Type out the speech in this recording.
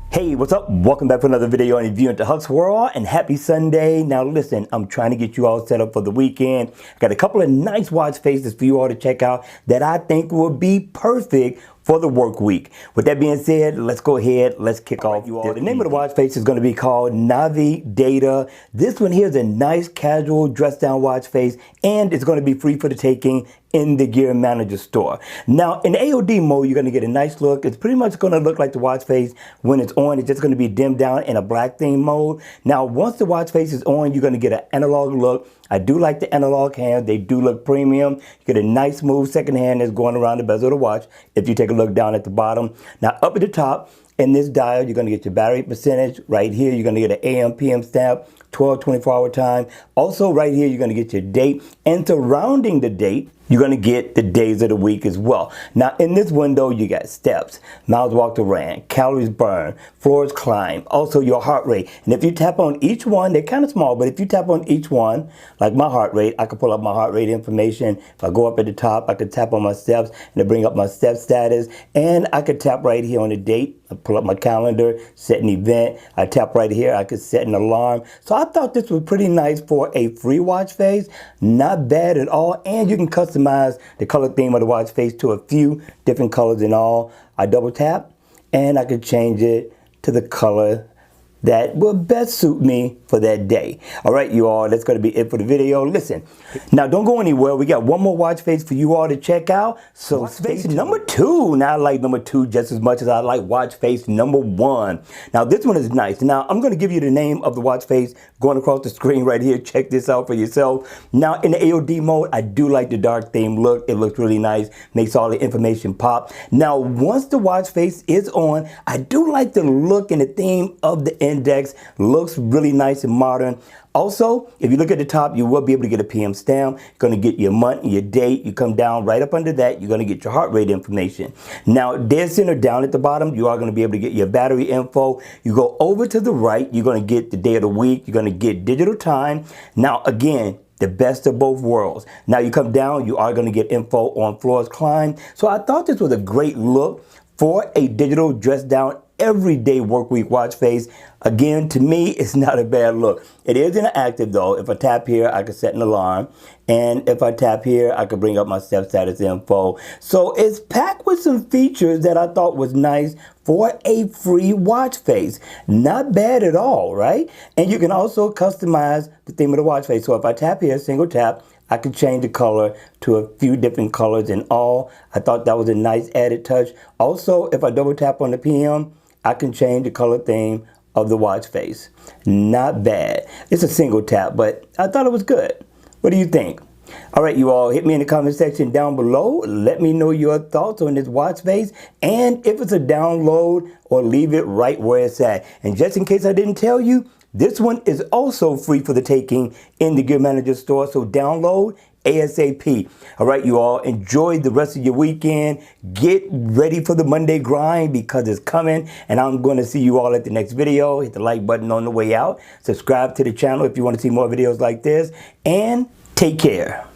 Hey, what's up? Welcome back for another video on Review into Huck's World, and happy Sunday. Now listen, I'm trying to get you all set up for the weekend. I got a couple of nice watch faces for you all to check out that I think will be perfect for the work week. With that being said, let's go ahead, let's kick off. The name of the watch face is going to be called Navi Data. This one here is a nice casual dress down watch face, and it's going to be free for the taking in the Gear Manager store. Now in the AOD mode, you're going to get a nice look. It's pretty much going to look like the watch face when it's on. It's just going to be dimmed down in a black theme mode. Now once the watch face is on, you're going to get an analog look. I do like the analog hands. They do look premium. You get a nice smooth second hand that's going around the bezel of the watch if you take a look down at the bottom. Now up at the top in this dial, you're going to get your battery percentage. Right here, you're going to get an AM, PM stamp, 12, 24-hour time. Also right here, you're going to get your date, and surrounding the date, you're going to get the days of the week as well. Now in this window, you got steps, miles walked or ran, calories burned, floors climbed, also your heart rate. And if you tap on each one, they're kind of small, but if you tap on each one, like my heart rate, I can pull up my heart rate information. If I go up at the top, I can tap on my steps and it bring up my step status. And I could tap right here on the date. I pull up my calendar, set an event. I tap right here, I could set an alarm. So I thought this was pretty nice for a free watch face. Not bad at all. And you can customize the color theme of the watch face to a few different colors in all. I double tap and I could change it to the color that will best suit me for that day. All right, you all, that's going to be it for the video. Listen, now don't go anywhere. We got one more watch face for you all to check out. So face number 2. Now I like number 2 just as much as I like watch face number 1. Now this one is nice. Now I'm going to give you the name of the watch face going across the screen right here. Check this out for yourself. Now in the AOD mode, I do like the dark theme look. It looks really nice. Makes all the information pop. Now once the watch face is on, I do like the look and the theme of the index. Looks really nice and modern. Also, if you look at the top, you will be able to get a PM stamp. You're going to get your month and your date. You come down right up under that, you're going to get your heart rate information. Now, dead center down at the bottom, you are going to be able to get your battery info. You go over to the right, you're going to get the day of the week. You're going to get digital time. Now, again, the best of both worlds. Now you come down, you are going to get info on floors climbed. So I thought this was a great look for a digital dress down everyday work week watch face. Again, to me, it's not a bad look. It is interactive though. If I tap here, I can set an alarm. And if I tap here, I can bring up my step status info. So it's packed with some features that I thought was nice for a free watch face. Not bad at all, right? And you can also customize the theme of the watch face. So if I tap here, single tap, I could change the color to a few different colors in all. I thought that was a nice added touch. Also, if I double tap on the PM, I can change the color theme of the watch face. Not bad. It's a single tap, but I thought it was good. What do you think? All right, you all, hit me in the comment section down below. Let me know your thoughts on this watch face and if it's a download, or leave it right where it's at. And just in case I didn't tell you, this one is also free for the taking in the Gear Manager store, so download ASAP. All right, you all, enjoy the rest of your weekend. Get ready for the Monday grind because it's coming, and I'm going to see you all at the next video. Hit the like button on the way out. Subscribe to the channel if you want to see more videos like this, and take care.